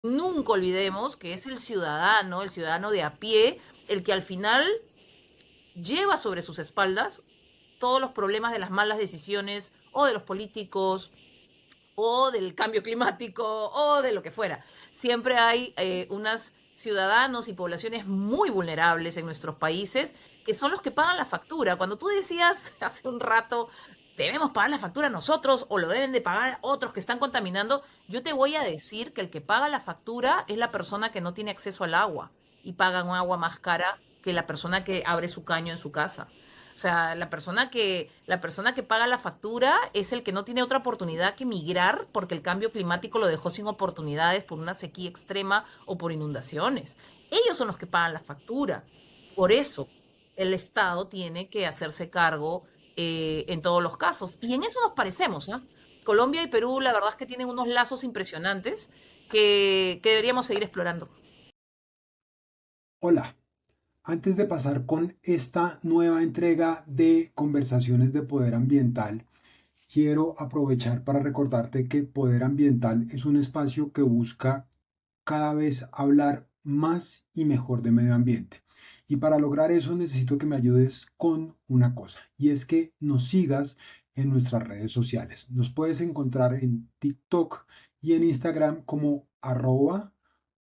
nunca olvidemos que es el ciudadano de a pie, el que al final lleva sobre sus espaldas todos los problemas de las malas decisiones o de los políticos o del cambio climático o de lo que fuera. Siempre hay unos ciudadanos y poblaciones muy vulnerables en nuestros países que son los que pagan la factura. Cuando tú decías hace un rato, debemos pagar la factura nosotros o lo deben de pagar otros que están contaminando, yo te voy a decir que el que paga la factura es la persona que no tiene acceso al agua y paga un agua más cara que la persona que abre su caño en su casa. O sea, la persona que paga la factura es el que no tiene otra oportunidad que migrar porque el cambio climático lo dejó sin oportunidades por una sequía extrema o por inundaciones. Ellos son los que pagan la factura. Por eso, el Estado tiene que hacerse cargo en todos los casos. Y en eso nos parecemos, ¿ah? Colombia y Perú, la verdad es que tienen unos lazos impresionantes que deberíamos seguir explorando. Hola, antes de pasar con esta nueva entrega de conversaciones de poder ambiental, quiero aprovechar para recordarte que Poder Ambiental es un espacio que busca cada vez hablar más y mejor de medio ambiente. Y para lograr eso necesito que me ayudes con una cosa, y es que nos sigas en nuestras redes sociales. Nos puedes encontrar en TikTok y en Instagram como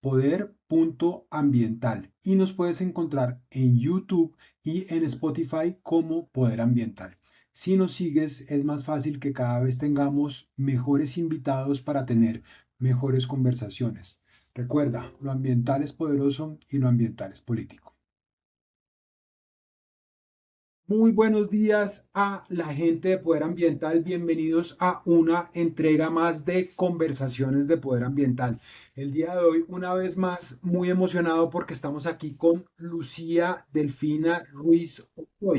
poder.ambiental y nos puedes encontrar en YouTube y en Spotify como Poder Ambiental. Si nos sigues, es más fácil que cada vez tengamos mejores invitados para tener mejores conversaciones. Recuerda, lo ambiental es poderoso y lo ambiental es político. Muy buenos días a la gente de Poder Ambiental. Bienvenidos a una entrega más de conversaciones de Poder Ambiental. El día de hoy, una vez más, muy emocionado porque estamos aquí con Lucía Delfina Ruiz Ochoa.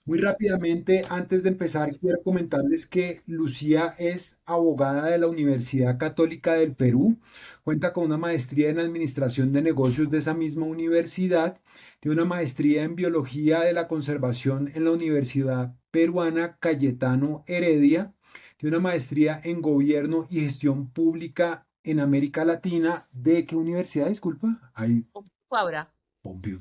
Muy rápidamente, antes de empezar, quiero comentarles que Lucía es abogada de la Universidad Católica del Perú, cuenta con una maestría en Administración de Negocios de esa misma universidad, tiene una maestría en Biología de la Conservación en la Universidad Peruana Cayetano Heredia, tiene una maestría en Gobierno y Gestión Pública en América Latina. ¿De qué universidad? Disculpa. Ahí, Fabra. Pompeu.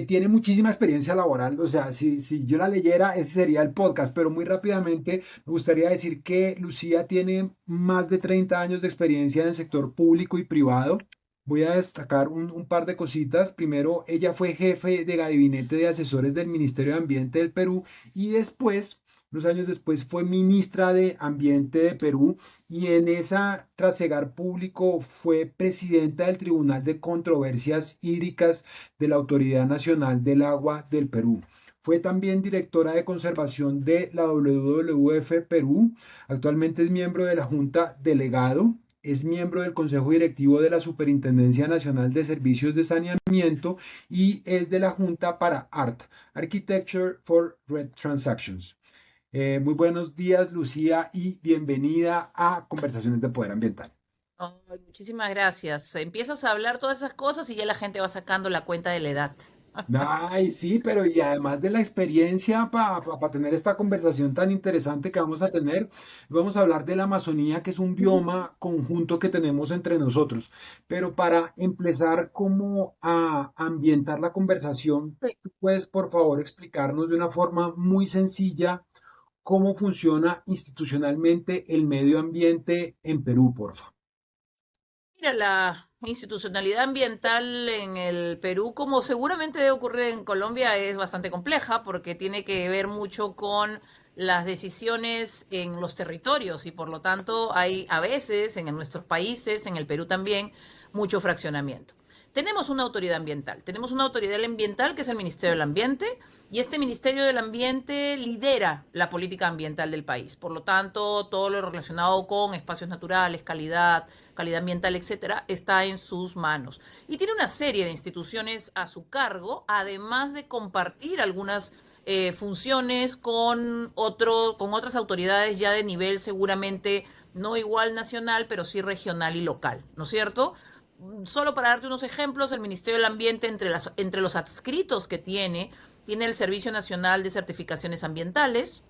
Tiene muchísima experiencia laboral, o sea, si yo la leyera, ese sería el podcast, pero muy rápidamente me gustaría decir que Lucía tiene más de 30 años de experiencia en el sector público y privado. Voy a destacar un par de cositas. Primero, ella fue jefe de gabinete de asesores del Ministerio de Ambiente del Perú y después, unos años después, fue ministra de Ambiente de Perú y en esa trasegar público fue presidenta del Tribunal de Controversias Hídricas de la Autoridad Nacional del Agua del Perú. Fue también directora de conservación de la WWF Perú. Actualmente es miembro de la Junta Delegado. Es miembro del Consejo Directivo de la Superintendencia Nacional de Servicios de Saneamiento y es de la Junta para ART, Architecture for Red Transactions. Muy buenos días, Lucía, y bienvenida a Conversaciones de Poder Ambiental. Ay, muchísimas gracias. Empiezas a hablar todas esas cosas y ya la gente va sacando la cuenta de la edad. Ay, sí, pero y además de la experiencia para tener esta conversación tan interesante que vamos a tener, vamos a hablar de la Amazonía, que es un bioma conjunto que tenemos entre nosotros. Pero para empezar como a ambientar la conversación, Sí. ¿tú puedes por favor explicarnos de una forma muy sencilla cómo funciona institucionalmente el medio ambiente en Perú, por favor? Mira, la institucionalidad ambiental en el Perú, como seguramente debe ocurrir en Colombia, es bastante compleja porque tiene que ver mucho con las decisiones en los territorios y por lo tanto hay a veces en nuestros países, en el Perú también, mucho fraccionamiento. Tenemos una autoridad ambiental que es el Ministerio del Ambiente y este Ministerio del Ambiente lidera la política ambiental del país. Por lo tanto, todo lo relacionado con espacios naturales, calidad ambiental, etcétera, está en sus manos. Y tiene una serie de instituciones a su cargo, además de compartir algunas funciones con otras autoridades ya de nivel seguramente no igual nacional, pero sí regional y local, ¿no es cierto? Solo para darte unos ejemplos, el Ministerio del Ambiente, entre los adscritos que tiene el Servicio Nacional de Certificaciones Ambientales,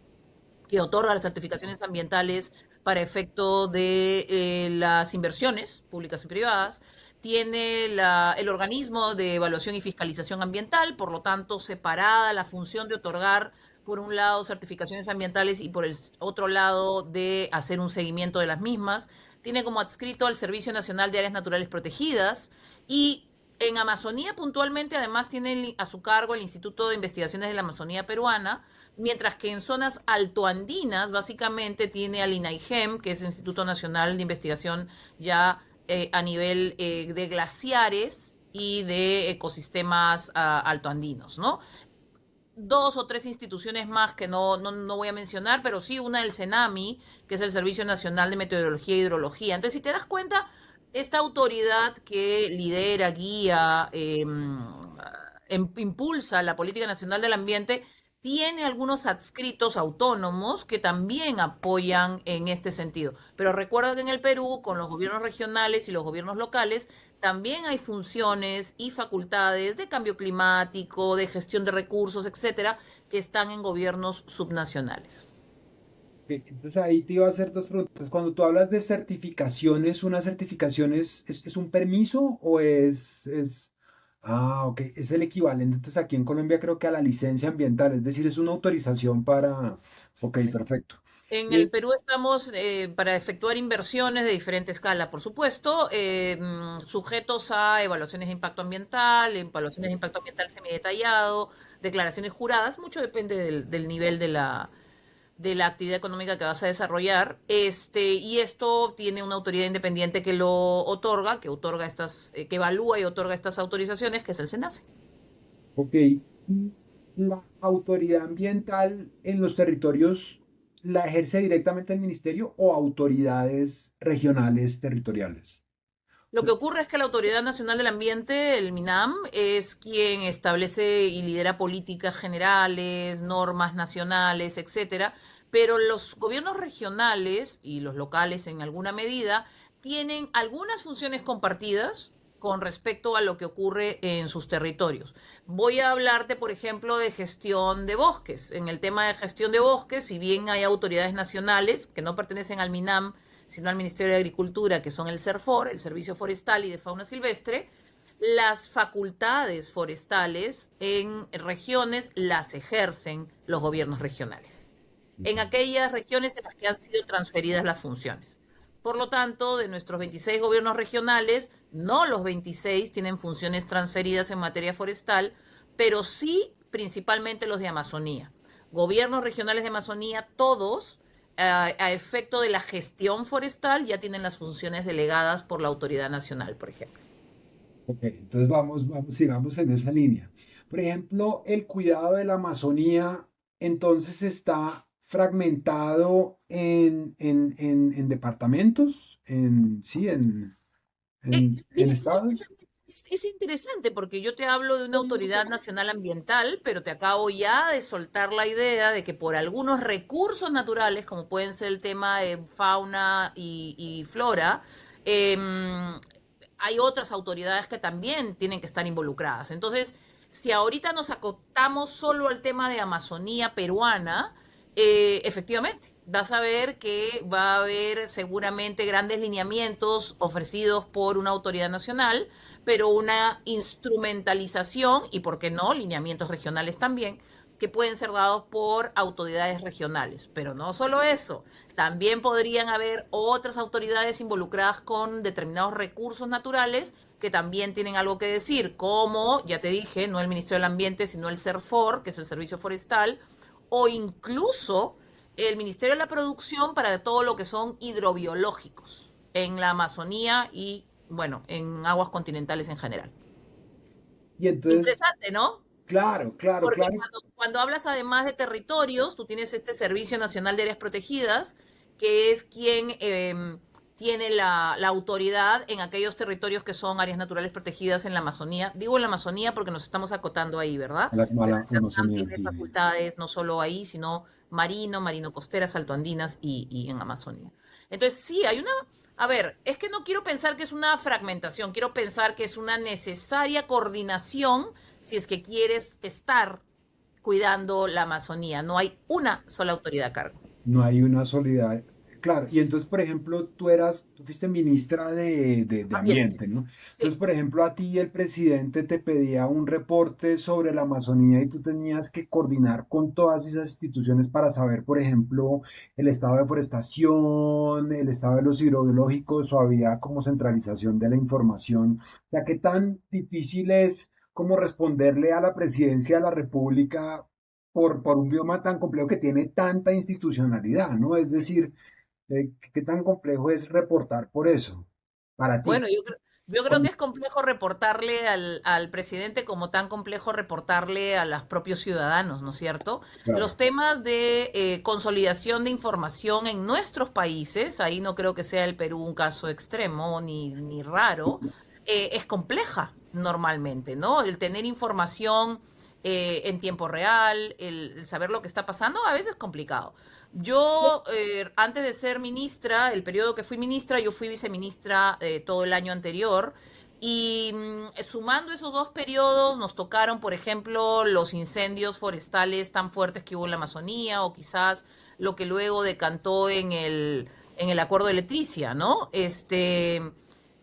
que otorga las certificaciones ambientales para efecto de las inversiones públicas y privadas, tiene el organismo de evaluación y fiscalización ambiental, por lo tanto, separada la función de otorgar, por un lado, certificaciones ambientales y por el otro lado, de hacer un seguimiento de las mismas. Tiene como adscrito al Servicio Nacional de Áreas Naturales Protegidas y en Amazonía puntualmente además tiene a su cargo el Instituto de Investigaciones de la Amazonía Peruana, mientras que en zonas altoandinas básicamente tiene al INAIGEM, que es el Instituto Nacional de Investigación ya a nivel de glaciares y de ecosistemas altoandinos, ¿no? Dos o tres instituciones más que no voy a mencionar, pero sí una del CENAMI, que es el Servicio Nacional de Meteorología e Hidrología. Entonces, si te das cuenta, esta autoridad que lidera, guía, impulsa la Política Nacional del Ambiente, tiene algunos adscritos autónomos que también apoyan en este sentido. Pero recuerda que en el Perú, con los gobiernos regionales y los gobiernos locales, también hay funciones y facultades de cambio climático, de gestión de recursos, etcétera, que están en gobiernos subnacionales. Ok, entonces ahí te iba a hacer dos preguntas. Cuando tú hablas de certificaciones, ¿una certificación es un permiso o Ah, ok, es el equivalente. Entonces aquí en Colombia creo que a la licencia ambiental, es decir, es una autorización para... Ok, perfecto. En el Y, Perú estamos para efectuar inversiones de diferente escala, por supuesto, sujetos a evaluaciones de impacto ambiental, evaluaciones de impacto ambiental semidetallado, declaraciones juradas, mucho depende del nivel de la actividad económica que vas a desarrollar. Y esto tiene una autoridad independiente que lo otorga, que evalúa y otorga estas autorizaciones, que es el SENACE. ok, ¿y la autoridad ambiental en los territorios la ejerce directamente el ministerio o autoridades regionales territoriales? Lo que ocurre es que la Autoridad Nacional del Ambiente, el MINAM, es quien establece y lidera políticas generales, normas nacionales, etcétera, pero los gobiernos regionales y los locales en alguna medida tienen algunas funciones compartidas con respecto a lo que ocurre en sus territorios. Voy a hablarte, por ejemplo, de gestión de bosques. En el tema de gestión de bosques, si bien hay autoridades nacionales que no pertenecen al MINAM, sino al Ministerio de Agricultura, que son el SERFOR, el Servicio Forestal y de Fauna Silvestre, las facultades forestales en regiones las ejercen los gobiernos regionales, en Ujú. aquellas regiones en las que han sido transferidas las funciones. Por lo tanto, de nuestros 26 gobiernos regionales, no los 26 tienen funciones transferidas en materia forestal, pero sí principalmente los de Amazonía. Gobiernos regionales de Amazonía, todos a efecto de la gestión forestal ya tienen las funciones delegadas por la Autoridad Nacional, por ejemplo. Ok, entonces sigamos en esa línea. Por ejemplo, el cuidado de la Amazonía entonces está fragmentado en departamentos, sí, en Mira, estados. es interesante porque yo te hablo de una autoridad nacional ambiental, pero te acabo ya de soltar la idea de que por algunos recursos naturales, como pueden ser el tema de fauna y flora, em, hay otras autoridades que también tienen que estar involucradas. Entonces, si ahorita nos acotamos solo al tema de Amazonía peruana, efectivamente, vas a ver que va a haber seguramente grandes lineamientos ofrecidos por una autoridad nacional, pero una instrumentalización, y por qué no, lineamientos regionales también, que pueden ser dados por autoridades regionales. Pero no solo eso, también podrían haber otras autoridades involucradas con determinados recursos naturales que también tienen algo que decir, como, ya te dije, no el Ministerio del Ambiente, sino el SERFOR, que es el Servicio Forestal, o incluso el Ministerio de la Producción para todo lo que son hidrobiológicos en la Amazonía y, bueno, en aguas continentales en general. Y entonces, Interesante, ¿no? claro, claro, Porque claro. cuando hablas además de territorios, tú tienes este Servicio Nacional de Áreas Protegidas, que es quien tiene la autoridad en aquellos territorios que son áreas naturales protegidas en la Amazonía. Digo en la Amazonía porque nos estamos acotando ahí, ¿verdad? Pero el La CERNAM Amazonía, tiene sí. facultades no solo ahí, sino marino costeras, altoandinas y en Amazonía. Entonces, sí, hay una... A ver, es que no quiero pensar que es una fragmentación, quiero pensar que es una necesaria coordinación si es que quieres estar cuidando la Amazonía. No hay una sola autoridad a cargo. No hay una solidaridad. Claro, y entonces, por ejemplo, tú fuiste ministra de Ambiente, Ambiente, ¿no? Entonces, sí. por ejemplo, a ti el presidente te pedía un reporte sobre la Amazonía y tú tenías que coordinar con todas esas instituciones para saber, por ejemplo, el estado de forestación, el estado de los hidrobiológicos o había como centralización de la información. O sea, ¿qué tan difícil es como responderle a la presidencia de la República por un bioma tan complejo que tiene tanta institucionalidad, ¿no? Es decir, ¿qué tan complejo es reportar por eso para ti? Bueno, yo creo que es complejo reportarle al presidente como tan complejo reportarle a los propios ciudadanos, ¿no es cierto? Los Claro. temas de consolidación de información en nuestros países, ahí no creo que sea el Perú un caso extremo ni raro, es compleja normalmente, ¿no? El tener información en tiempo real, el saber lo que está pasando, a veces es complicado. Yo, antes de ser ministra, el periodo que fui ministra, yo fui viceministra todo el año anterior. Y sumando esos dos periodos, nos tocaron, por ejemplo, los incendios forestales tan fuertes que hubo en la Amazonía, o quizás lo que luego decantó en el acuerdo de Leticia, ¿no?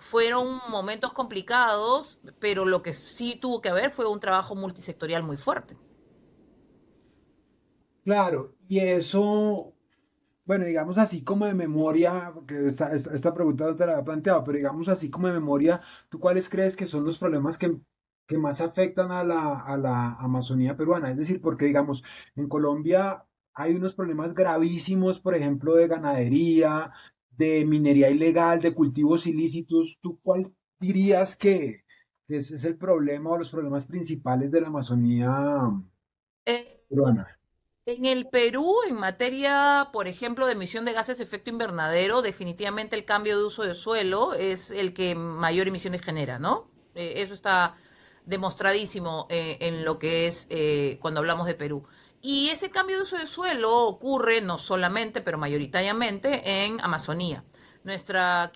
Fueron momentos complicados, pero lo que sí tuvo que haber fue un trabajo multisectorial muy fuerte. Claro, y eso, bueno, digamos así como de memoria, porque esta pregunta no te la había planteado, pero digamos así como de memoria, ¿tú cuáles crees que son los problemas que más afectan a la Amazonía peruana? Es decir, porque digamos, en Colombia hay unos problemas gravísimos, por ejemplo, de ganadería, de minería ilegal, de cultivos ilícitos. ¿Tú cuál dirías que ese es el problema o los problemas principales de la Amazonía Eh, peruana? En el Perú, en materia, por ejemplo, de emisión de gases de efecto invernadero, definitivamente el cambio de uso de suelo es el que mayor emisiones genera, ¿no? Eso está demostradísimo en lo que es cuando hablamos de Perú. Y ese cambio de uso de suelo ocurre no solamente, pero mayoritariamente en Amazonía. Nuestro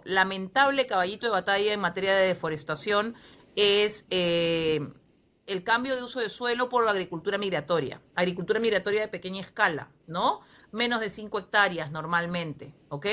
lamentable caballito de batalla en materia de deforestación es el cambio de uso de suelo por la agricultura migratoria de pequeña escala, ¿no? Menos de 5 hectáreas normalmente, ¿ok?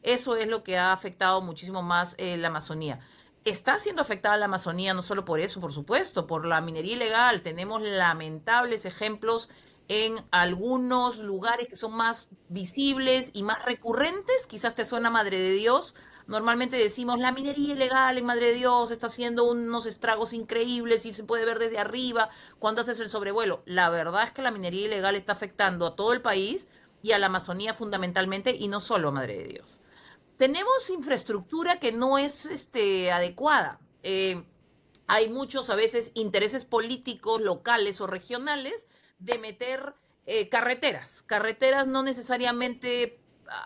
Eso es lo que ha afectado muchísimo más la Amazonía. Está siendo afectada la Amazonía no solo por eso, por supuesto, por la minería ilegal. Tenemos lamentables ejemplos en algunos lugares que son más visibles y más recurrentes. Quizás te suena Madre de Dios. Normalmente decimos, la minería ilegal en Madre de Dios está haciendo unos estragos increíbles y se puede ver desde arriba cuando haces el sobrevuelo. La verdad es que la minería ilegal está afectando a todo el país y a la Amazonía fundamentalmente y no solo a Madre de Dios. Tenemos infraestructura que no es adecuada. Hay muchos a veces intereses políticos locales o regionales de meter carreteras no necesariamente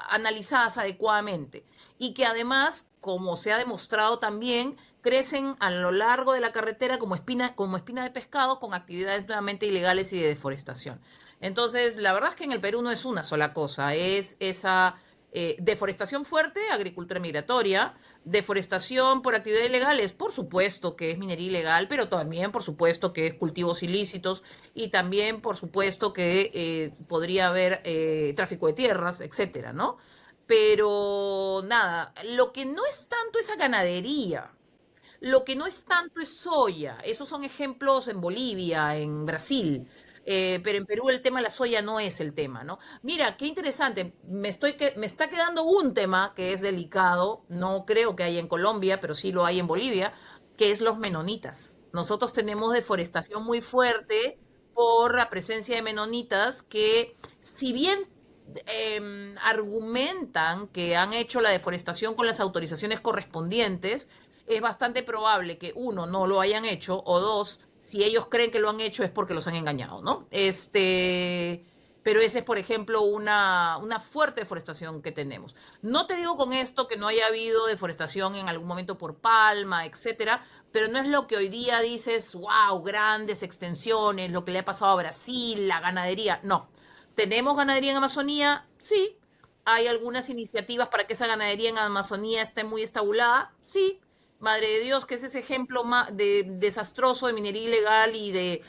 analizadas adecuadamente y que además, como se ha demostrado también, crecen a lo largo de la carretera como espina de pescado con actividades nuevamente ilegales y de deforestación. Entonces, la verdad es que en el Perú no es una sola cosa, es esa deforestación fuerte, agricultura migratoria, deforestación por actividades ilegales, por supuesto que es minería ilegal, pero también por supuesto que es cultivos ilícitos y también por supuesto que podría haber tráfico de tierras, etcétera, ¿no? Pero nada, lo que no es tanto esa ganadería, lo que no es tanto es soya. Esos son ejemplos en Bolivia, en Brasil. Pero en Perú el tema de la soya no es el tema, ¿no? Mira, qué interesante. Me está quedando un tema que es delicado. No creo que haya en Colombia, pero sí lo hay en Bolivia, que es los menonitas. Nosotros tenemos deforestación muy fuerte por la presencia de menonitas que, si bien argumentan que han hecho la deforestación con las autorizaciones correspondientes, es bastante probable que uno no lo hayan hecho o dos, si ellos creen que lo han hecho es porque los han engañado, ¿no? Pero esa es, por ejemplo, una fuerte deforestación que tenemos. No te digo con esto que no haya habido deforestación en algún momento por palma, etcétera, pero no es lo que hoy día dices, wow, grandes extensiones, lo que le ha pasado a Brasil, la ganadería. No. ¿Tenemos ganadería en Amazonía? Sí. ¿Hay algunas iniciativas para que esa ganadería en Amazonía esté muy estabulada? Sí. Madre de Dios, que es ese ejemplo de desastroso de minería ilegal y de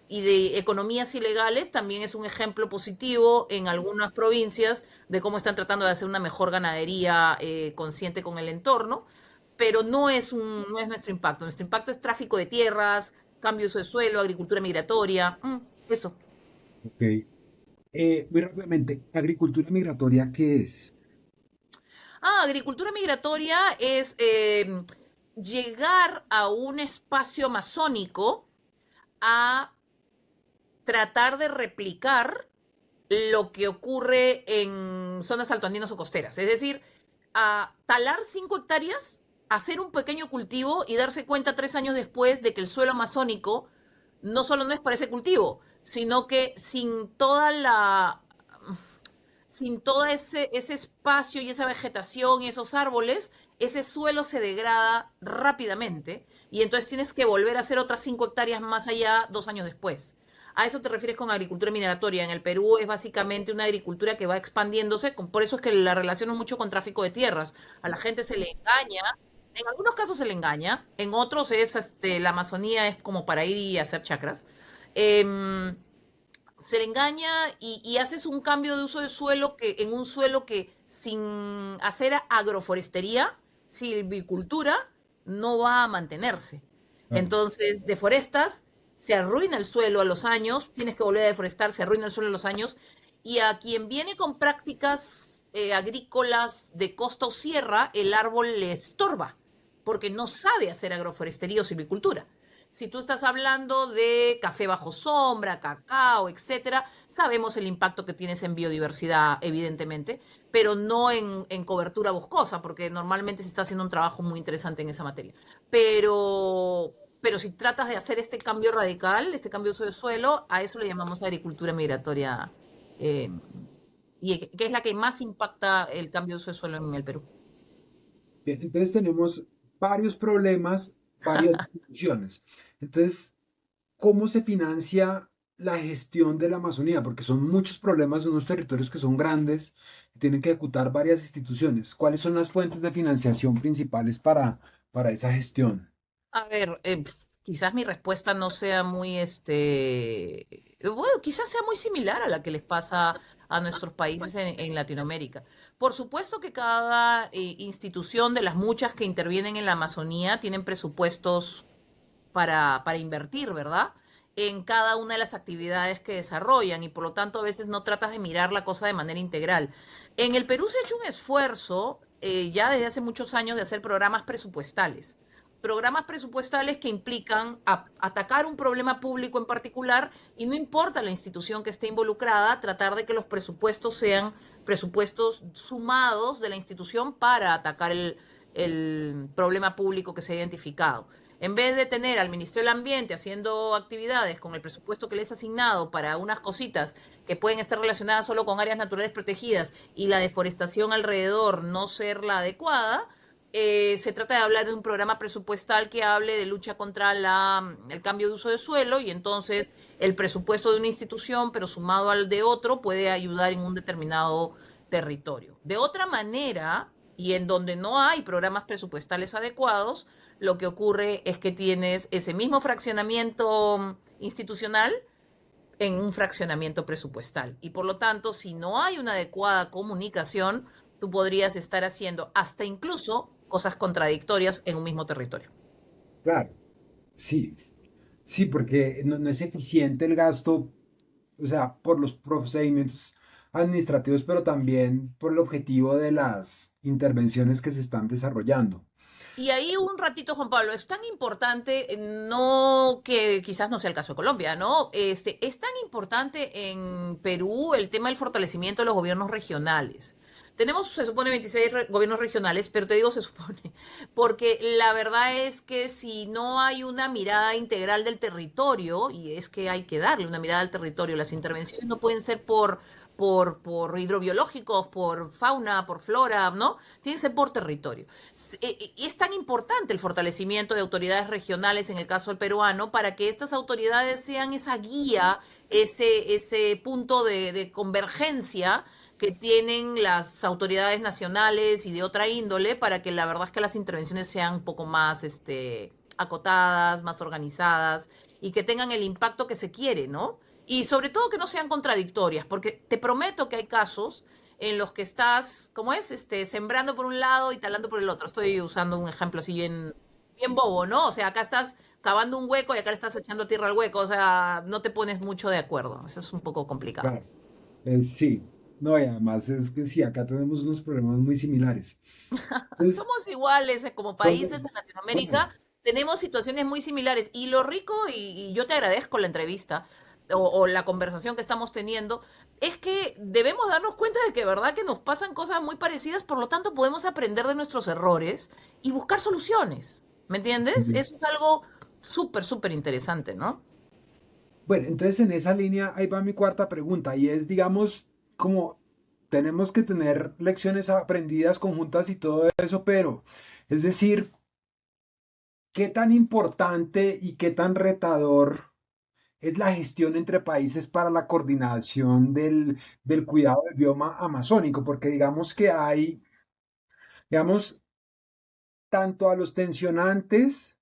y de economías ilegales, también es un ejemplo positivo en algunas provincias de cómo están tratando de hacer una mejor ganadería consciente con el entorno, pero no es nuestro impacto. Nuestro impacto es tráfico de tierras, cambio de uso de suelo, agricultura migratoria, eso. Ok. Muy rápidamente, agricultura migratoria, ¿qué es? Agricultura migratoria es llegar a un espacio amazónico a tratar de replicar lo que ocurre en zonas altoandinas o costeras. Es decir, a talar 5 hectáreas, hacer un pequeño cultivo y darse cuenta 3 años después de que el suelo amazónico no solo no es para ese cultivo, sino que sin todo ese espacio y esa vegetación y esos árboles, ese suelo se degrada rápidamente y entonces tienes que volver a hacer otras 5 hectáreas más allá 2 años después. A eso te refieres con agricultura migratoria. En el Perú es básicamente una agricultura que va expandiéndose, por eso es que la relaciono mucho con tráfico de tierras. A la gente se le engaña, en algunos casos se le engaña, en otros es, la Amazonía es como para ir y hacer chacras. Em, Se le engaña y haces un cambio de uso de suelo en un suelo que sin hacer agroforestería, silvicultura, no va a mantenerse. Claro. Entonces, deforestas, se arruina el suelo a los años, tienes que volver a deforestar, se arruina el suelo a los años, y a quien viene con prácticas agrícolas de costa o sierra, el árbol le estorba, porque no sabe hacer agroforestería o silvicultura. Si tú estás hablando de café bajo sombra, cacao, etcétera, sabemos el impacto que tienes en biodiversidad, evidentemente, pero no en cobertura boscosa, porque normalmente se está haciendo un trabajo muy interesante en esa materia. Pero si tratas de hacer este cambio radical, este cambio de uso de suelo, a eso le llamamos agricultura migratoria, eh, y que es la que más impacta el cambio de uso de suelo en el Perú. Bien, entonces tenemos varios problemas, varias instituciones. Entonces, ¿cómo se financia la gestión de la Amazonía? Porque son muchos problemas, unos territorios que son grandes, que tienen que ejecutar varias instituciones. ¿Cuáles son las fuentes de financiación principales para esa gestión? A ver, quizás mi respuesta no sea muy, bueno, quizás sea muy similar a la que les pasa a nuestros países en Latinoamérica. Por supuesto que cada institución de las muchas que intervienen en la Amazonía tienen presupuestos para invertir, ¿verdad? En cada una de las actividades que desarrollan y por lo tanto a veces no tratas de mirar la cosa de manera integral. En el Perú se ha hecho un esfuerzo ya desde hace muchos años de hacer programas presupuestales que implican atacar un problema público en particular y no importa la institución que esté involucrada, tratar de que los presupuestos sean presupuestos sumados de la institución para atacar el problema público que se ha identificado. En vez de tener al Ministerio del Ambiente haciendo actividades con el presupuesto que les ha asignado para unas cositas que pueden estar relacionadas solo con áreas naturales protegidas y la deforestación alrededor no ser la adecuada, se trata de hablar de un programa presupuestal que hable de lucha contra el cambio de uso de suelo y entonces el presupuesto de una institución, pero sumado al de otro, puede ayudar en un determinado territorio. De otra manera, y en donde no hay programas presupuestales adecuados, lo que ocurre es que tienes ese mismo fraccionamiento institucional en un fraccionamiento presupuestal. Y por lo tanto, si no hay una adecuada comunicación, tú podrías estar haciendo hasta incluso cosas contradictorias en un mismo territorio. Claro, sí, sí, porque no es eficiente el gasto, o sea, por los procedimientos administrativos, pero también por el objetivo de las intervenciones que se están desarrollando. Y ahí un ratito, Juan Pablo, es tan importante, no que quizás no sea el caso de Colombia, ¿no? Es tan importante en Perú el tema del fortalecimiento de los gobiernos regionales. Tenemos, se supone, 26 gobiernos regionales, pero te digo se supone, porque la verdad es que si no hay una mirada integral del territorio, y es que hay que darle una mirada al territorio, las intervenciones no pueden ser por hidrobiológicos, por fauna, por flora, ¿no? Tiene que ser por territorio. Y es tan importante el fortalecimiento de autoridades regionales en el caso del peruano para que estas autoridades sean esa guía, ese punto de convergencia que tienen las autoridades nacionales y de otra índole para que la verdad es que las intervenciones sean un poco más acotadas, más organizadas y que tengan el impacto que se quiere, ¿no? Y sobre todo que no sean contradictorias, porque te prometo que hay casos en los que estás, ¿cómo es? Sembrando por un lado y talando por el otro. Estoy usando un ejemplo así bien bobo, ¿no? O sea, acá estás cavando un hueco y acá le estás echando tierra al hueco, o sea, no te pones mucho de acuerdo. Eso es un poco complicado. Claro. Sí, no, y además es que sí, acá tenemos unos problemas muy similares. Entonces, Somos iguales como países somos, en Latinoamérica, claro, tenemos situaciones muy similares y lo rico, y yo te agradezco la entrevista o la conversación que estamos teniendo, es que debemos darnos cuenta de que verdad que nos pasan cosas muy parecidas, por lo tanto podemos aprender de nuestros errores y buscar soluciones, ¿me entiendes? sí. Eso es algo súper interesante, ¿no? Bueno, entonces en esa línea ahí va mi cuarta pregunta y es, digamos, como tenemos que tener lecciones aprendidas conjuntas y todo eso, pero es decir, ¿qué tan importante y qué tan retador es la gestión entre países para la coordinación del cuidado del bioma amazónico? Porque digamos que hay, digamos, tanto a los tensionantes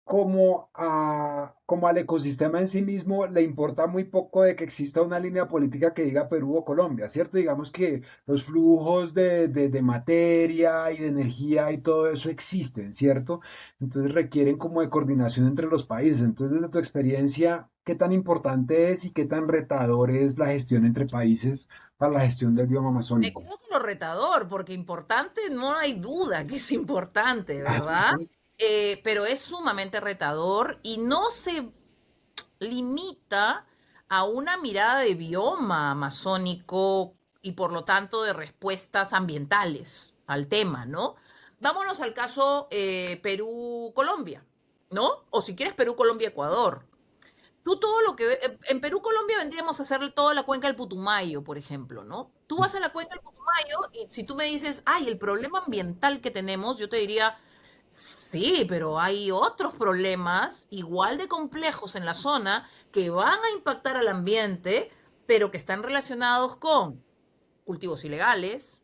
como al ecosistema en sí mismo le importa muy poco de que exista una línea política que diga Perú o Colombia, ¿cierto? Digamos que los flujos de materia y de energía y todo eso existen, ¿cierto? Entonces requieren como de coordinación entre los países. Entonces, desde tu experiencia, ¿qué tan importante es y qué tan retador es la gestión entre países para la gestión del bioma Me amazónico? quedo con lo retador, porque importante no hay duda que es importante, ¿verdad? Pero es sumamente retador y no se limita a una mirada de bioma amazónico y por lo tanto de respuestas ambientales al tema, ¿no? Vámonos al caso Perú-Colombia, ¿no? O si quieres Perú-Colombia-Ecuador. Tú todo lo que en Perú, Colombia vendríamos a hacer toda la cuenca del Putumayo, por ejemplo, ¿no? Tú vas a la cuenca del Putumayo y si tú me dices, ay, el problema ambiental que tenemos, yo te diría, sí, pero hay otros problemas igual de complejos en la zona que van a impactar al ambiente, pero que están relacionados con cultivos ilegales,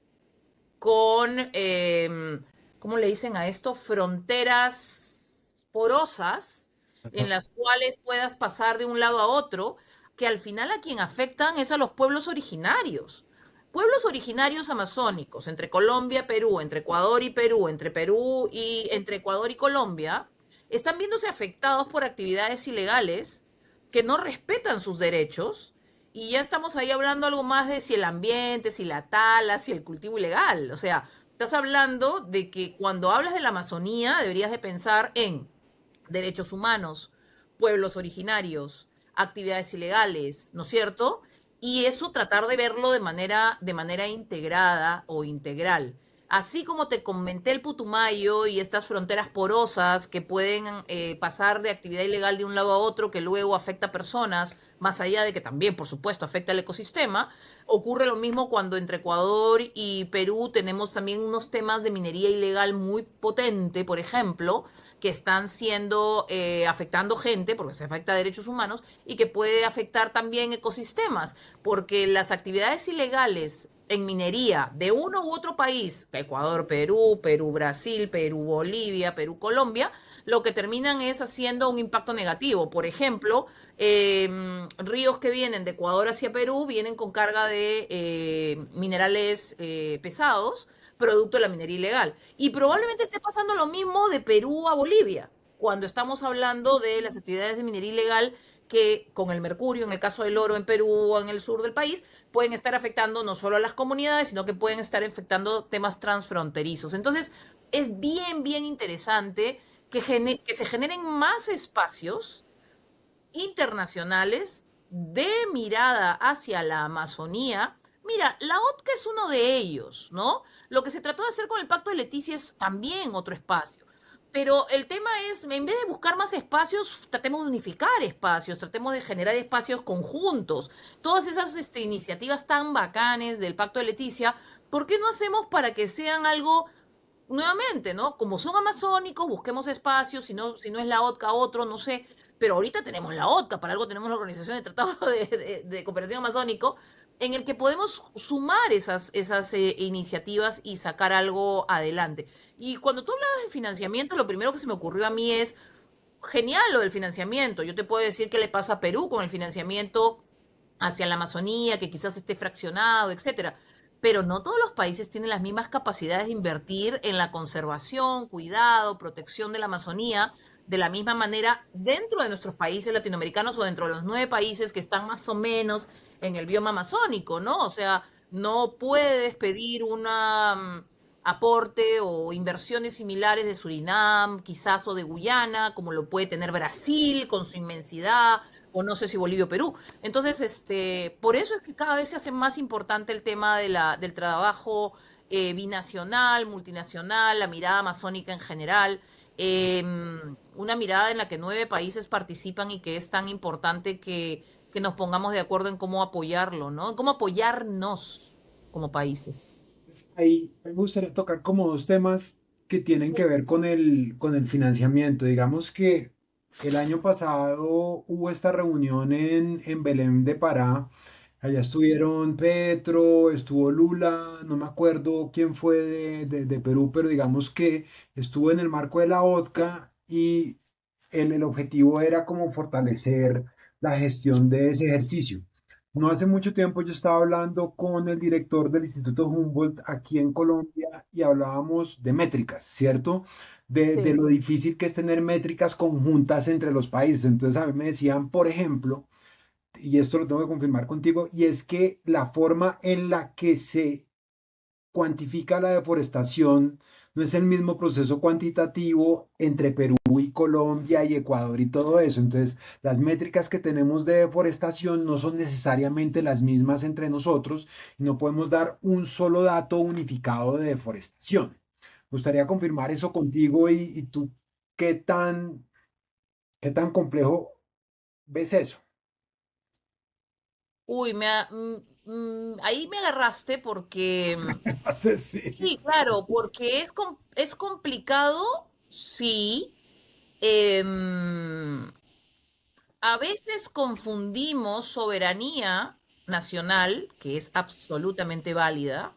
con, ¿cómo le dicen a esto? Fronteras porosas en las cuales puedas pasar de un lado a otro, que al final a quien afectan es a los pueblos originarios. Pueblos originarios amazónicos, entre Colombia, Perú, entre Ecuador y Perú, entre Ecuador y Colombia, están viéndose afectados por actividades ilegales que no respetan sus derechos y ya estamos ahí hablando algo más de si el ambiente, si la tala, si el cultivo ilegal. O sea, estás hablando de que cuando hablas de la Amazonía deberías de pensar en derechos humanos, pueblos originarios, actividades ilegales, ¿no es cierto? Y eso tratar de verlo de manera integrada o integral. Así como te comenté el Putumayo y estas fronteras porosas que pueden pasar de actividad ilegal de un lado a otro que luego afecta a personas, más allá de que también, por supuesto, afecta al ecosistema, ocurre lo mismo cuando entre Ecuador y Perú tenemos también unos temas de minería ilegal muy potente, por ejemplo, que están siendo afectando gente, porque se afecta a derechos humanos, y que puede afectar también ecosistemas, porque las actividades ilegales en minería de uno u otro país, Ecuador, Perú, Perú, Brasil, Perú, Bolivia, Perú, Colombia, lo que terminan es haciendo un impacto negativo. Por ejemplo, ríos que vienen de Ecuador hacia Perú vienen con carga de minerales pesados, producto de la minería ilegal. Y probablemente esté pasando lo mismo de Perú a Bolivia, cuando estamos hablando de las actividades de minería ilegal que con el mercurio, en el caso del oro en Perú o en el sur del país, pueden estar afectando no solo a las comunidades, sino que pueden estar afectando temas transfronterizos. Entonces, es bien interesante que se generen más espacios internacionales de mirada hacia la Amazonía. Mira, la OTCA es uno de ellos, ¿no? Lo que se trató de hacer con el Pacto de Leticia es también otro espacio. Pero el tema es, en vez de buscar más espacios, tratemos de unificar espacios, tratemos de generar espacios conjuntos. Todas esas iniciativas tan bacanes del Pacto de Leticia, ¿por qué no hacemos para que sean algo nuevamente, ¿no? Como son amazónicos, busquemos espacios, si no es la OTCA, otro, no sé, pero ahorita tenemos la OTCA, para algo tenemos la Organización de Tratado de Cooperación Amazónico, en el que podemos sumar esas iniciativas y sacar algo adelante. Y cuando tú hablabas de financiamiento, lo primero que se me ocurrió a mí es, genial lo del financiamiento. Yo te puedo decir qué le pasa a Perú con el financiamiento hacia la Amazonía, que quizás esté fraccionado, etcétera. Pero no todos los países tienen las mismas capacidades de invertir en la conservación, cuidado, protección de la Amazonía, de la misma manera dentro de nuestros países latinoamericanos o dentro de los 9 países que están más o menos en el bioma amazónico, ¿no? O sea, no puedes pedir una aporte o inversiones similares de Surinam, quizás o de Guyana, como lo puede tener Brasil con su inmensidad, o no sé si Bolivia o Perú. Entonces, por eso es que cada vez se hace más importante el tema del trabajo binacional, multinacional, la mirada amazónica en general, eh, una mirada en la que 9 países participan y que es tan importante que nos pongamos de acuerdo en cómo apoyarlo, ¿no? En cómo apoyarnos como países. Ahí me gustaría tocar como dos temas que tienen Sí, que ver con el financiamiento. Digamos que el año pasado hubo esta reunión en Belém de Pará. Allá estuvieron Petro, estuvo Lula, no me acuerdo quién fue de Perú, pero digamos que estuvo en el marco de la ODCA y el objetivo era como fortalecer la gestión de ese ejercicio. No hace mucho tiempo yo estaba hablando con el director del Instituto Humboldt aquí en Colombia y hablábamos de métricas, ¿cierto? De sí. lo difícil que es tener métricas conjuntas entre los países. Entonces a mí me decían, por ejemplo, y esto lo tengo que confirmar contigo, y es que la forma en la que se cuantifica la deforestación no es el mismo proceso cuantitativo entre Perú y Colombia y Ecuador y todo eso. Entonces, las métricas que tenemos de deforestación no son necesariamente las mismas entre nosotros y no podemos dar un solo dato unificado de deforestación. Me gustaría confirmar eso contigo y tú, ¿qué tan, qué tan complejo ves eso? Uy, ahí me agarraste porque Sí. sí, claro, porque es complicado, sí. Em, a veces confundimos soberanía nacional, que es absolutamente válida,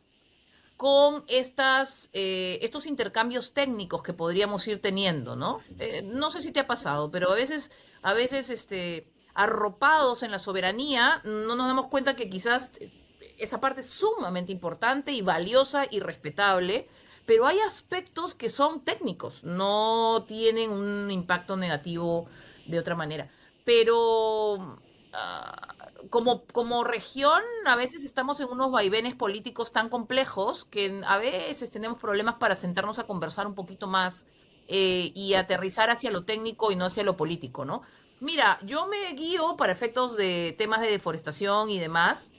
con estos intercambios técnicos que podríamos ir teniendo, ¿no? No sé si te ha pasado, pero a veces, arropados en la soberanía, no nos damos cuenta que quizás esa parte es sumamente importante y valiosa y respetable, pero hay aspectos que son técnicos, no tienen un impacto negativo de otra manera. Pero como región, a veces estamos en unos vaivenes políticos tan complejos que a veces tenemos problemas para sentarnos a conversar un poquito más y aterrizar hacia lo técnico y no hacia lo político, ¿no? Mira, yo me guío para efectos de temas de deforestación y demás,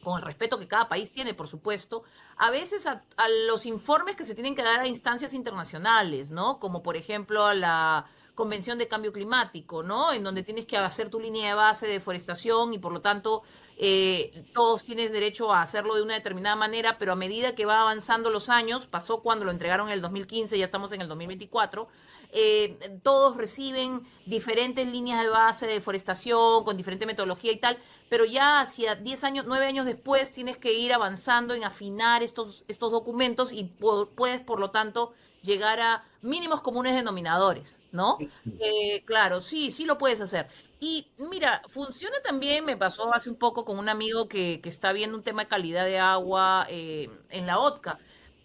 con el respeto que cada país tiene, por supuesto, a veces a los informes que se tienen que dar a instancias internacionales, ¿no? Como por ejemplo a la Convención de Cambio Climático, ¿no? En donde tienes que hacer tu línea de base de deforestación y por lo tanto todos tienes derecho a hacerlo de una determinada manera, pero a medida que va avanzando los años, pasó cuando lo entregaron en el 2015, ya estamos en el 2024, todos reciben diferentes líneas de base de deforestación con diferente metodología y tal, pero ya hacia 10 años, 9 años después tienes que ir avanzando en afinar estos documentos y puedes, por lo tanto, llegar a mínimos comunes denominadores, ¿no? Claro, sí, sí lo puedes hacer. Y mira, funciona también, me pasó hace un poco con un amigo que está viendo un tema de calidad de agua en la OTCA.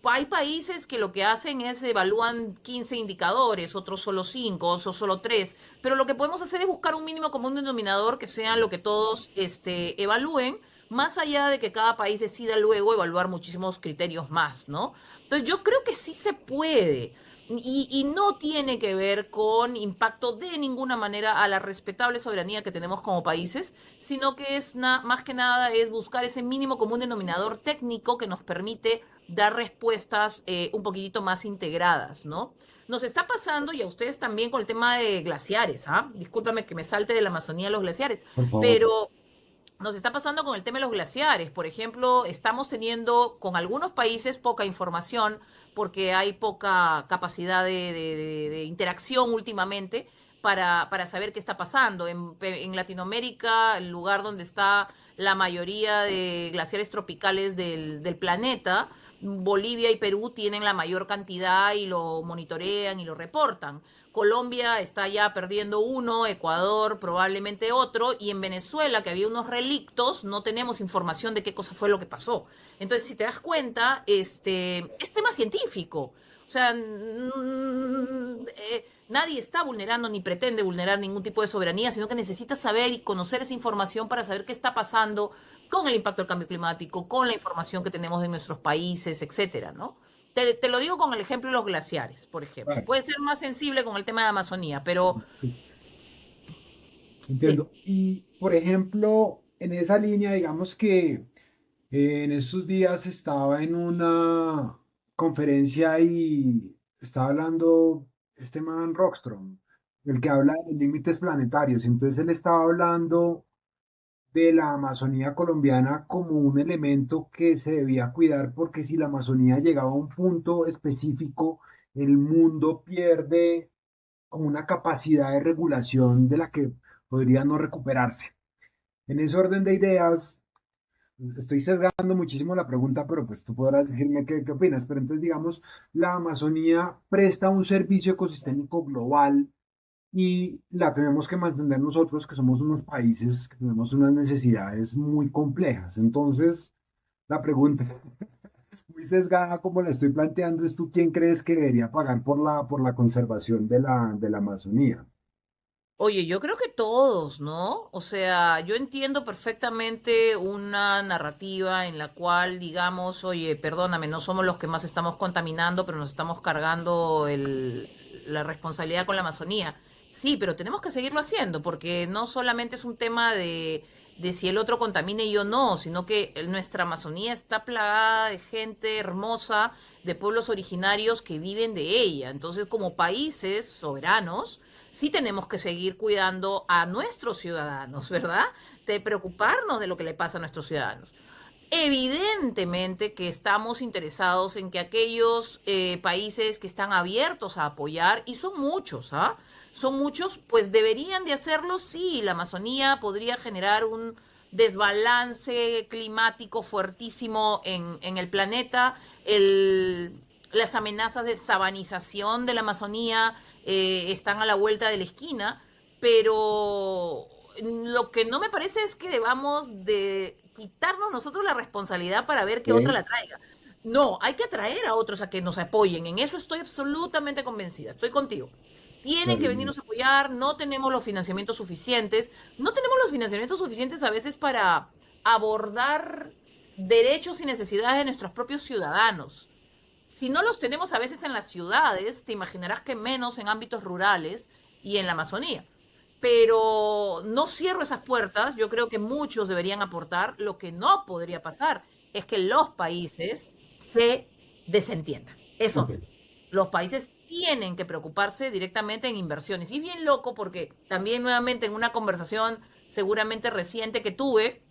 Hay países que lo que hacen es evalúan 15 indicadores, otros solo 5, otros solo 3, pero lo que podemos hacer es buscar un mínimo común denominador que sea lo que todos evalúen, más allá de que cada país decida luego evaluar muchísimos criterios más, ¿no? Entonces yo creo que sí se puede. Y no tiene que ver con impacto de ninguna manera a la respetable soberanía que tenemos como países, sino que es más que nada es buscar ese mínimo común denominador técnico que nos permite dar respuestas un poquitito más integradas, ¿no? Nos está pasando, y a ustedes también, con el tema de glaciares, ¿ah? Discúlpame que me salte de la Amazonía a los glaciares, Por favor. pero nos está pasando con el tema de los glaciares. Por ejemplo, estamos teniendo con algunos países poca información porque hay poca capacidad de interacción últimamente, para saber qué está pasando. En Latinoamérica, el lugar donde está la mayoría de glaciares tropicales del planeta, Bolivia y Perú tienen la mayor cantidad y lo monitorean y lo reportan. Colombia está ya perdiendo uno, Ecuador probablemente otro, y en Venezuela, que había unos relictos, no tenemos información de qué cosa fue lo que pasó. Entonces, si te das cuenta, es tema científico. O sea, nadie está vulnerando ni pretende vulnerar ningún tipo de soberanía, sino que necesita saber y conocer esa información para saber qué está pasando con el impacto del cambio climático, con la información que tenemos en nuestros países, etcétera, ¿no? Te lo digo con el ejemplo de los glaciares, por ejemplo. Claro, Puede ser más sensible con el tema de la Amazonía, pero sí. entiendo. Y, por ejemplo, en esa línea, digamos que en estos días estaba en una conferencia y estaba hablando este man Rockstrom, el que habla de los límites planetarios. Entonces él estaba hablando de la Amazonía colombiana como un elemento que se debía cuidar porque si la Amazonía llegaba a un punto específico, el mundo pierde como una capacidad de regulación de la que podría no recuperarse. En ese orden de ideas, estoy sesgando muchísimo la pregunta, pero pues tú podrás decirme qué opinas. Pero entonces, digamos, la Amazonía presta un servicio ecosistémico global y la tenemos que mantener nosotros, que somos unos países que tenemos unas necesidades muy complejas. Entonces, la pregunta, muy sesgada como la estoy planteando, es tú quién crees que debería pagar por la conservación de la Amazonía. Oye, yo creo que todos, ¿no? O sea, yo entiendo perfectamente una narrativa en la cual digamos, oye, perdóname, no somos los que más estamos contaminando, pero nos estamos cargando la responsabilidad con la Amazonía. Sí, pero tenemos que seguirlo haciendo, porque no solamente es un tema de si el otro contamina y yo no, sino que nuestra Amazonía está plagada de gente hermosa, de pueblos originarios que viven de ella. Entonces, como países soberanos, sí tenemos que seguir cuidando a nuestros ciudadanos, ¿verdad? De preocuparnos de lo que le pasa a nuestros ciudadanos. Evidentemente que estamos interesados en que aquellos países que están abiertos a apoyar, y son muchos, ¿ah? Son muchos, pues deberían de hacerlo, sí. La Amazonía podría generar un desbalance climático fuertísimo en el planeta. Las amenazas de sabanización de la Amazonía están a la vuelta de la esquina, pero lo que no me parece es que debamos de quitarnos nosotros la responsabilidad para ver que otra Ok, la traiga. No, hay que atraer a otros a que nos apoyen. En eso estoy absolutamente convencida. Estoy contigo. Tienen que claro, venirnos a apoyar. No tenemos los financiamientos suficientes. No tenemos los financiamientos suficientes a veces para abordar derechos y necesidades de nuestros propios ciudadanos. Si no los tenemos a veces en las ciudades, te imaginarás que menos en ámbitos rurales y en la Amazonía. Pero no cierro esas puertas, yo creo que muchos deberían aportar. Lo que no podría pasar es que los países se desentiendan. Eso ok. no. Los países tienen que preocuparse directamente en inversiones. Y es bien loco porque también nuevamente en una conversación seguramente reciente que tuve,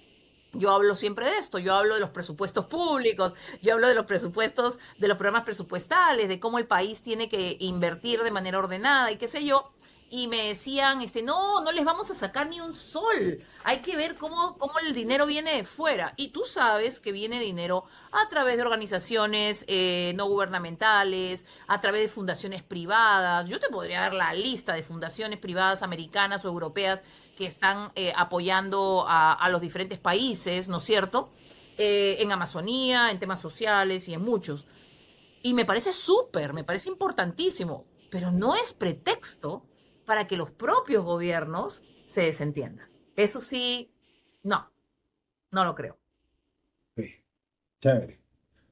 yo hablo siempre de esto, yo hablo de los presupuestos públicos, yo hablo de los presupuestos, de los programas presupuestales, de cómo el país tiene que invertir de manera ordenada y qué sé yo. Y me decían, no, no les vamos a sacar ni un sol. Hay que ver cómo el dinero viene de fuera. Y tú sabes que viene dinero a través de organizaciones no gubernamentales, a través de fundaciones privadas. Yo te podría dar la lista de fundaciones privadas americanas o europeas que están apoyando a los diferentes países, ¿no es cierto? En Amazonía, en temas sociales y en muchos. Y me parece súper, me parece importantísimo, pero no es pretexto para que los propios gobiernos se desentiendan. Eso sí, no, no lo creo. Ok, chévere.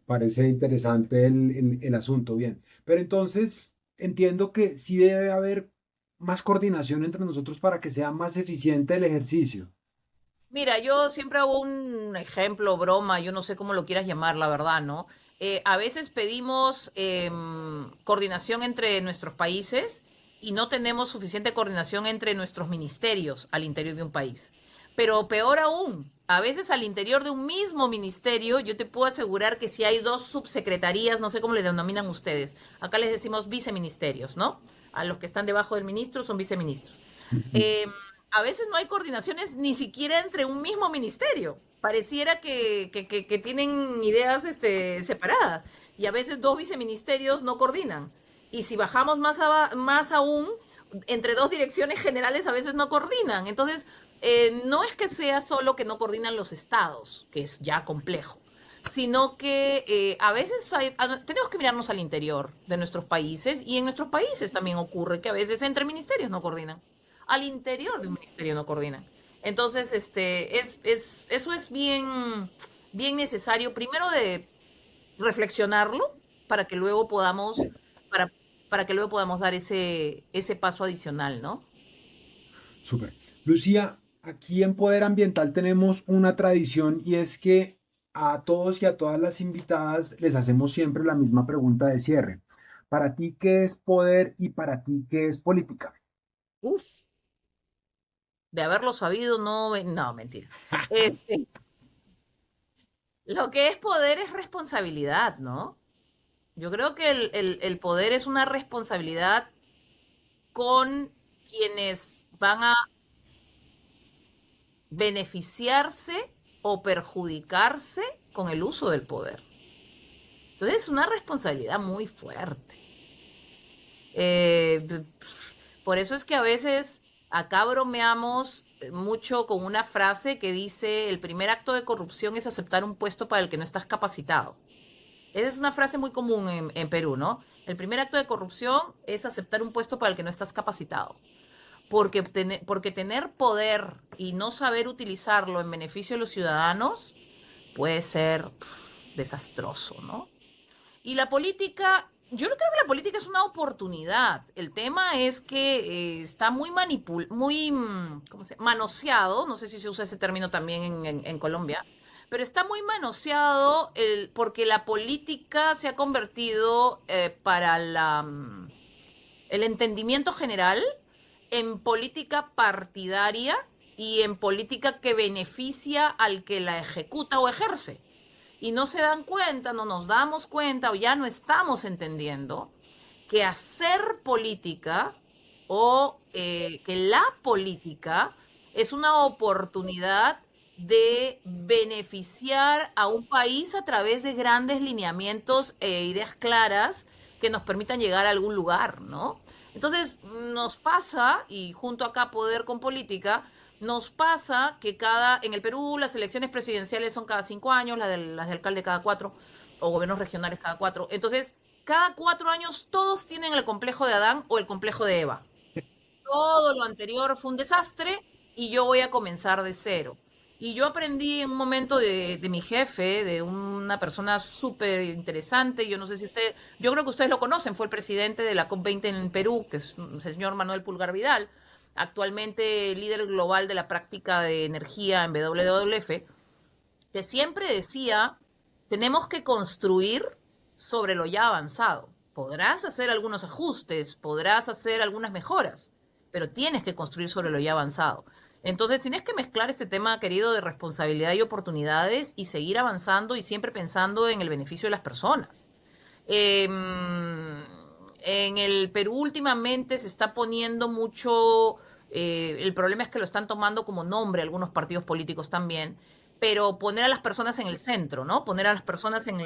Parece interesante el asunto, bien. Pero entonces entiendo que sí debe haber más coordinación entre nosotros para que sea más eficiente el ejercicio. Mira, yo siempre hago un ejemplo, broma, yo no sé cómo lo quieras llamar, la verdad, ¿no? A veces pedimos coordinación entre nuestros países y no tenemos suficiente coordinación entre nuestros ministerios al interior de un país. Pero peor aún, A veces al interior de un mismo ministerio, yo te puedo asegurar que si hay dos subsecretarías, no sé cómo le denominan ustedes, acá les decimos viceministerios, ¿no? A los que están debajo del ministro son viceministros. Ujú. Eh, a veces no hay coordinaciones ni siquiera entre un mismo ministerio. Pareciera que tienen ideas separadas. Y a veces dos viceministerios no coordinan. Y si bajamos más aún, entre dos direcciones generales a veces no coordinan. Entonces, no es que sea solo que no coordinan los estados, que es ya complejo, sino que a veces tenemos que mirarnos al interior de nuestros países y en nuestros países también ocurre que a veces entre ministerios no coordinan, al interior de un ministerio no coordinan. Entonces, eso es bien necesario, primero de reflexionarlo para que luego podamos, para, para que luego podamos dar ese paso adicional, ¿no? Súper. Lucía, aquí en Poder Ambiental tenemos una tradición y es que a todos y a todas las invitadas les hacemos siempre la misma pregunta de cierre. Para ti, ¿qué es poder y para ti, qué es política? Uf, de haberlo sabido, no, mentira. Este, lo que es poder es responsabilidad, ¿no? Yo creo que el poder es una responsabilidad con quienes van a beneficiarse o perjudicarse con el uso del poder. Entonces es una responsabilidad muy fuerte. Eh, por eso es que a veces acá bromeamos mucho con una frase que dice, el primer acto de corrupción es aceptar un puesto para el que no estás capacitado. Esa es una frase muy común en Perú, ¿no? El primer acto de corrupción es aceptar un puesto para el que no estás capacitado. Porque tener poder y no saber utilizarlo en beneficio de los ciudadanos puede ser desastroso, ¿no? Y la política, yo creo que la política es una oportunidad. El tema es que está ¿cómo se llama? Manoseado, no sé si se usa ese término también en Colombia, pero está muy manoseado porque la política se ha convertido para el entendimiento general en política partidaria y en política que beneficia al que la ejecuta o ejerce. Y no se dan cuenta, no nos damos cuenta o ya no estamos entendiendo que hacer política o que la política es una oportunidad de beneficiar a un país a través de grandes lineamientos e ideas claras que nos permitan llegar a algún lugar, ¿no? Entonces, nos pasa, y junto acá Poder con Política, nos pasa que en el Perú las elecciones presidenciales son cada 5 años, las de alcalde cada 4, o gobiernos regionales cada 4. Entonces, cada 4 años todos tienen el complejo de Adán o el complejo de Eva. Todo lo anterior fue un desastre y yo voy a comenzar de cero. Y yo aprendí en un momento de mi jefe, de una persona súper interesante, yo no sé si yo creo que ustedes lo conocen, fue el presidente de la COP20 en Perú, que es el señor Manuel Pulgar Vidal, actualmente líder global de la práctica de energía en WWF, que siempre decía, tenemos que construir sobre lo ya avanzado. Podrás hacer algunos ajustes, podrás hacer algunas mejoras, pero tienes que construir sobre lo ya avanzado. Entonces tienes que mezclar este tema, querido, de responsabilidad y oportunidades y seguir avanzando y siempre pensando en el beneficio de las personas. En el Perú últimamente se está poniendo mucho, el problema es que lo están tomando como nombre algunos partidos políticos también, pero poner a las personas en el centro, ¿no? Poner a las personas en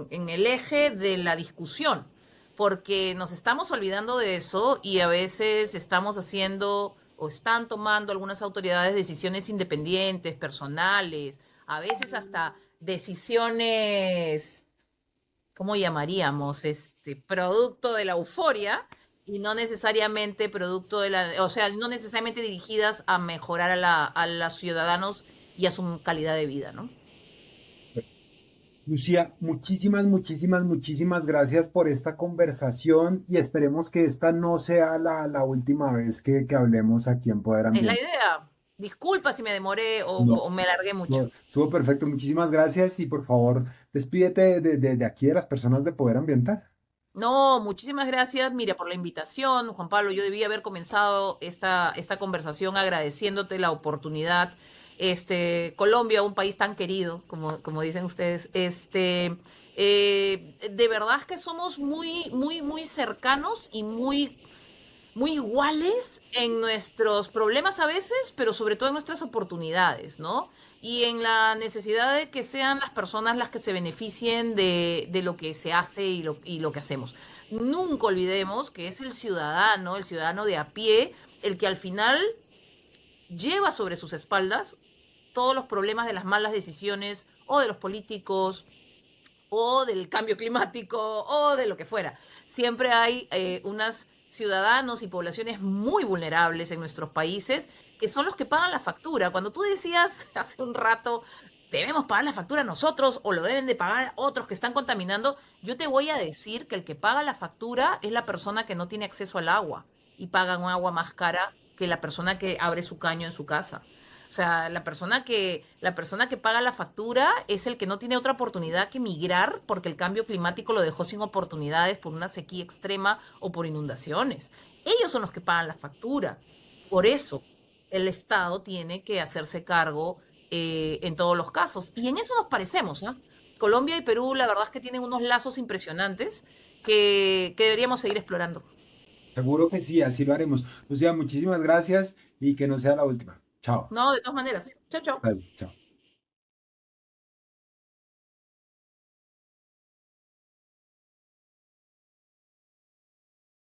el eje de la discusión, porque nos estamos olvidando de eso y a veces estamos haciendo o están tomando algunas autoridades decisiones independientes, personales, a veces hasta decisiones, ¿cómo llamaríamos? Producto de la euforia y no necesariamente producto o sea, no necesariamente dirigidas a mejorar a los ciudadanos y a su calidad de vida, ¿no? Lucía, muchísimas, muchísimas, muchísimas gracias por esta conversación y esperemos que esta no sea la última vez que hablemos aquí en Poder Es la Ambiental. idea. Disculpa si me demoré No, o me alargué mucho. no, estuvo perfecto. Muchísimas gracias y por favor, despídete de aquí de las personas de Poder Ambiental. No, muchísimas gracias, mira, por la invitación, Juan Pablo. Yo debía haber comenzado esta conversación agradeciéndote la oportunidad. Colombia, un país tan querido, como dicen ustedes, de verdad es que somos muy, muy, muy cercanos y muy iguales en nuestros problemas a veces, pero sobre todo en nuestras oportunidades, ¿no? Y en la necesidad de que sean las personas las que se beneficien de lo que se hace y lo que hacemos. Nunca olvidemos que es el ciudadano de a pie, el que al final lleva sobre sus espaldas todos los problemas de las malas decisiones o de los políticos o del cambio climático o de lo que fuera. Siempre hay unos ciudadanos y poblaciones muy vulnerables en nuestros países que son los que pagan la factura. Cuando tú decías hace un rato, debemos pagar la factura nosotros o lo deben de pagar otros que están contaminando, yo te voy a decir que el que paga la factura es la persona que no tiene acceso al agua y paga un agua más cara que la persona que abre su caño en su casa. O sea, la persona que paga la factura es el que no tiene otra oportunidad que migrar porque el cambio climático lo dejó sin oportunidades por una sequía extrema o por inundaciones. Ellos son los que pagan la factura. Por eso el Estado tiene que hacerse cargo en todos los casos. Y en eso nos parecemos, ¿ah? Colombia y Perú, la verdad es que tienen unos lazos impresionantes que deberíamos seguir explorando. Seguro que sí, así lo haremos. Lucía, muchísimas gracias y que no sea la última. Chao. No, de todas maneras. Chao, chao. Gracias, chao.